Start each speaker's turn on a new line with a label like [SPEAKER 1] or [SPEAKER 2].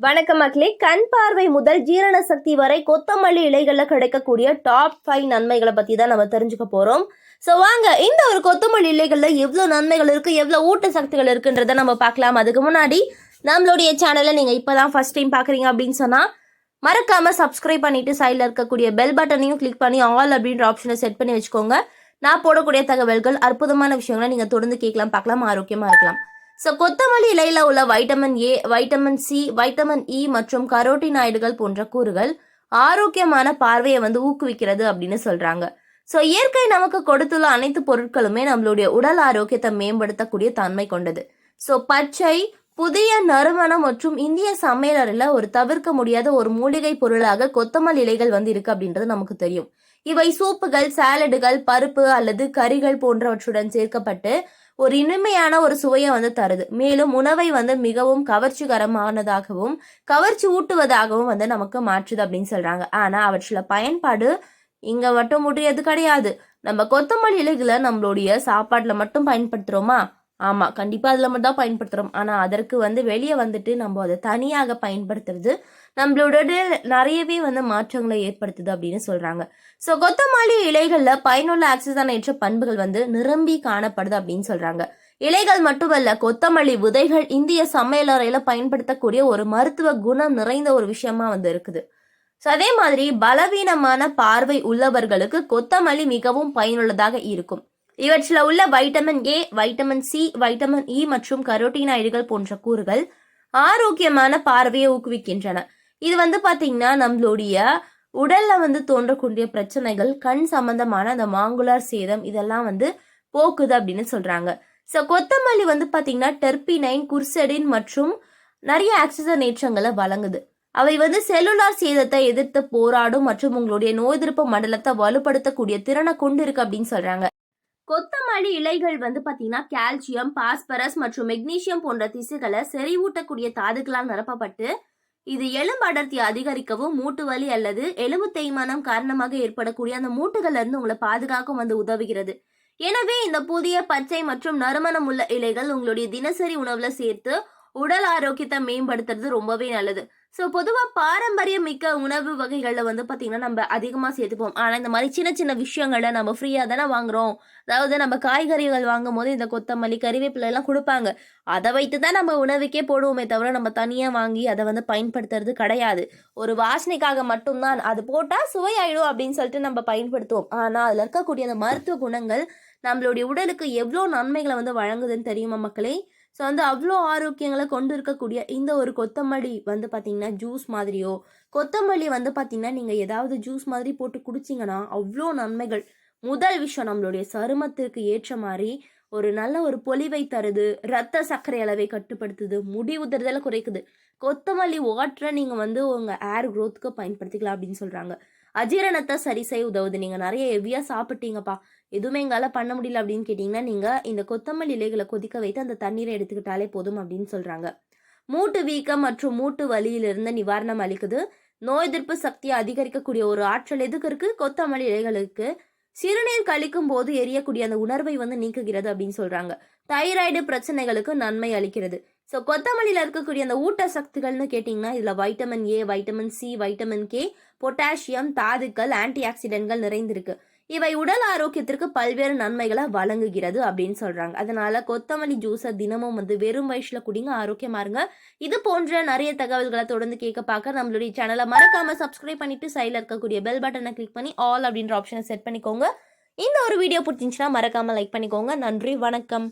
[SPEAKER 1] வணக்கம் மக்களே. கண் பார்வை முதல் ஜீரண சக்தி வரை கொத்தமல்லி இலைகள்ல கிடைக்கக்கூடிய டாப் 5 நன்மைகளை பத்தி தான் நம்ம தெரிஞ்சுக்க போறோம். ஸோ வாங்க, இந்த ஒரு கொத்தமல்லி இலைகள்ல எவ்வளவு நன்மைகள் இருக்கு, எவ்வளவு ஊட்ட சக்திகள் இருக்குன்றத நம்ம பார்க்கலாம். அதுக்கு முன்னாடி நம்மளுடைய சேனலை நீங்க இப்பதான் ஃபர்ஸ்ட் டைம் பாக்குறீங்க அப்படின்னு சொன்னா மறக்காம சப்ஸ்கிரைப் பண்ணிட்டு சைட்ல இருக்கக்கூடிய பெல் பட்டனையும் கிளிக் பண்ணி ஆல் அப்படின்ற ஆப்ஷனை செட் பண்ணி வச்சுக்கோங்க. நான் போடக்கூடிய தகவல்கள், அற்புதமான விஷயங்களை நீங்க தொடர்ந்து கேட்கலாம், பார்க்கலாம், ஆரோக்கியமா இருக்கலாம். ஸோ கொத்தமல்லி இலையில உள்ள vitamin A, vitamin C, vitamin E மற்றும் கரோட்டினாய்டுகள் போன்ற கூறுகள் ஆரோக்கியமான பார்வையை ஊக்குவிக்கிறது அப்படின்னு சொல்றாங்க. ஸோ இயற்கை நமக்கு கொடுத்துள்ள அனைத்து பொருட்களுமே நம்மளுடைய உடல் ஆரோக்கியத்தை மேம்படுத்தக்கூடிய தன்மை கொண்டது. ஸோ பச்சை, புதிய நறுமணம் மற்றும் இந்திய சமையலறையில் ஒரு தவிர்க்க முடியாத ஒரு மூலிகை பொருளாக கொத்தமல்லி இலைகள் இருக்கு அப்படின்றது நமக்கு தெரியும். இவை சூப்புகள், சாலடுகள், பருப்பு அல்லது கறிகள் போன்றவற்றுடன் சேர்க்கப்பட்டு ஒரு இனிமையான ஒரு சுவையை தருது. மேலும் உணவை மிகவும் கவர்ச்சிகரமானதாகவும் கவர்ச்சி ஊட்டுவதாகவும் நமக்கு மாற்றுது அப்படின்னு சொல்றாங்க. ஆனா அவற்றில பயன்பாடு இங்க மட்டும் முடியாது கிடையாது. நம்ம கொத்தமல்லி இலைகளை நம்மளுடைய சாப்பாட்டுல மட்டும் பயன்படுத்துறோமா? ஆமா, கண்டிப்பா அதுல மட்டும் தான் பயன்படுத்துறோம். ஆனா அதற்கு வெளியே நம்ம அதை தனியாக பயன்படுத்துறது நம்மளோட நிறையவே மாற்றங்களை ஏற்படுத்துது அப்படின்னு சொல்றாங்க. ஸோ கொத்தமல்லி இலைகள்ல பயனுள்ள ஆக்சிஜனேற்ற பண்புகள் நிரம்பி காணப்படுது அப்படின்னு சொல்றாங்க. இலைகள் மட்டுமல்ல, கொத்தமல்லி விதைகள் இந்திய சமையலறையில பயன்படுத்தக்கூடிய ஒரு மருத்துவ குணம் நிறைந்த ஒரு விஷயமா இருக்குது. ஸோ அதே மாதிரி பலவீனமான பார்வை உள்ளவர்களுக்கு கொத்தமல்லி மிகவும் பயனுள்ளதாக இருக்கும். இவற்றில் உள்ள vitamin A, vitamin C, vitamin E மற்றும் கரோட்டினாய்டுகள் போன்ற கூறுகள் ஆரோக்கியமான பார்வையை ஊக்குவிக்கின்றன. இது பாத்தீங்கன்னா நம்மளுடைய உடல்ல தோன்றக்கூடிய பிரச்சனைகள், கண் சம்பந்தமான அந்த மாங்குலார் சேதம் இதெல்லாம் போக்குது அப்படின்னு சொல்றாங்க. ஸோ கொத்தமல்லி பாத்தீங்கன்னா டெர்பினைன், குர்செடின் மற்றும் நிறைய ஆக்சிஜனேற்றங்களை வழங்குது. அவை செல்லுலார் சேதத்தை எதிர்த்து போராடும் மற்றும் உங்களுடைய நோய் எதிர்ப்பு மண்டலத்தை வலுப்படுத்தக்கூடிய திறனை கொண்டு இருக்கு அப்படின்னு சொல்றாங்க. கொத்தமல்லி இலைகள் பாத்தீங்கன்னா கால்சியம், பாஸ்பரஸ் மற்றும் மெக்னீசியம் போன்ற திசுகளை செறிவூட்டக்கூடிய தாதுக்களால் நிரப்பப்பட்டு இது எலும்பு அடர்த்தி அதிகரிக்கவும், மூட்டு வலி அல்லது எலும்பு தேய்மானம் காரணமாக ஏற்படக்கூடிய அந்த மூட்டுகள்ல இருந்து உங்களை பாதுகாக்கவும் உதவுகிறது. எனவே இந்த புதிய பச்சை மற்றும் நறுமணம் உள்ள இலைகள் உங்களுடைய தினசரி உணவுல சேர்த்து உடல் ஆரோக்கியத்தை மேம்படுத்துறது ரொம்பவே நல்லது. ஸோ பொதுவாக பாரம்பரியம் மிக்க உணவு வகைகளில் பார்த்தீங்கன்னா நம்ம அதிகமாக சேர்த்துப்போம். ஆனால் இந்த மாதிரி சின்ன சின்ன விஷயங்களை நம்ம ஃப்ரீயாக தானே வாங்குறோம். அதாவது நம்ம காய்கறிகள் வாங்கும் போது இந்த கொத்தமல்லி, கறிவேப்பிலை எல்லாம் கொடுப்பாங்க. அதை வைத்து தான் நம்ம உணவுக்கே போடுவோமே தவிர நம்ம தனியாக வாங்கி அதை பயன்படுத்துறது கிடையாது. ஒரு வாசனைக்காக மட்டும்தான் அது போட்டால் சுவையாயிடும் அப்படின்னு சொல்லிட்டு நம்ம பயன்படுத்துவோம். ஆனால் அதில் இருக்கக்கூடிய அந்த மருத்துவ குணங்கள் நம்மளுடைய உடலுக்கு எவ்வளோ நன்மைகளை வழங்குதுன்னு தெரியுமா மக்களே? ஸோ அவ்வளோ ஆரோக்கியங்களை கொண்டு இருக்கக்கூடிய இந்த ஒரு கொத்தமல்லி பார்த்தீங்கன்னா ஜூஸ் மாதிரியோ, கொத்தமல்லி பார்த்தீங்கன்னா நீங்கள் ஏதாவது ஜூஸ் மாதிரி போட்டு குடிச்சிங்கன்னா அவ்வளோ நன்மைகள். முதல் விஷயம், நம்மளுடைய சருமத்திற்கு ஏற்ற மாதிரி ஒரு நல்ல ஒரு பொலிவை தருது, ரத்த சர்க்கரை அளவை கட்டுப்படுத்துது, முடி உதிர்தலை குறைக்குது. கொத்தமல்லி வாட்டரை நீங்கள் உங்கள் ஏர் க்ரோத்துக்கு பயன்படுத்திக்கலாம் அப்படின்னு சொல்கிறாங்க. அஜீரணத்தை சரி செய்ய உதவுது. நீங்கள் நிறைய ஹெவியாக சாப்பிட்டீங்கப்பா, எதுவுமே எங்களால் பண்ண முடியல அப்படின்னு கேட்டிங்கன்னா நீங்கள் இந்த கொத்தமல்லி இலைகளை கொதிக்க வைத்து அந்த தண்ணீரை எடுத்துக்கிட்டாலே போதும் அப்படின்னு சொல்கிறாங்க. மூட்டு வீக்கம் மற்றும் மூட்டு வலியிலிருந்து நிவாரணம் அளிக்குது. நோய் எதிர்ப்பு சக்தியை அதிகரிக்கக்கூடிய ஒரு ஆற்றல் எதுக்கு இருக்கு? கொத்தமல்லி இலைகளுக்கு. சிறுநீர் கழிக்கும் போது எரியக்கூடிய அந்த உணர்வை நீக்குகிறது அப்படின்னு சொல்றாங்க. தைராய்டு பிரச்சனைகளுக்கு நன்மை அளிக்கிறது. ஸோ கொத்தமல்லியில் இருக்கக்கூடிய அந்த ஊட்ட சக்திகள்னு கேட்டிங்கன்னா இதில் vitamin A, vitamin C, vitamin K, potassium, தாதுக்கள், ஆன்டி ஆக்சிடென்ட்கள் நிறைந்திருக்கு. இவை உடல் ஆரோக்கியத்திற்கு பல்வேறு நன்மைகளை வழங்குகிறது அப்படின்னு சொல்றாங்க. அதனால கொத்தமல்லி ஜூஸை தினமும் வெறும் வயசுல குடிங்க, ஆரோக்கியமா இருங்க. இது போன்ற நிறைய தகவல்களை தொடர்ந்து கேட்க பார்க்க நம்மளுடைய சேனலை மறக்காம சப்ஸ்கிரைப் பண்ணிட்டு சைடில் இருக்கக்கூடிய பெல் பட்டனை கிளிக் பண்ணி ஆல் அப்படின்ற ஆப்ஷனை செட் பண்ணிக்கோங்க. இந்த ஒரு வீடியோ பிடிச்சிருந்துச்சுன்னா மறக்காம லைக் பண்ணிக்கோங்க. நன்றி, வணக்கம்.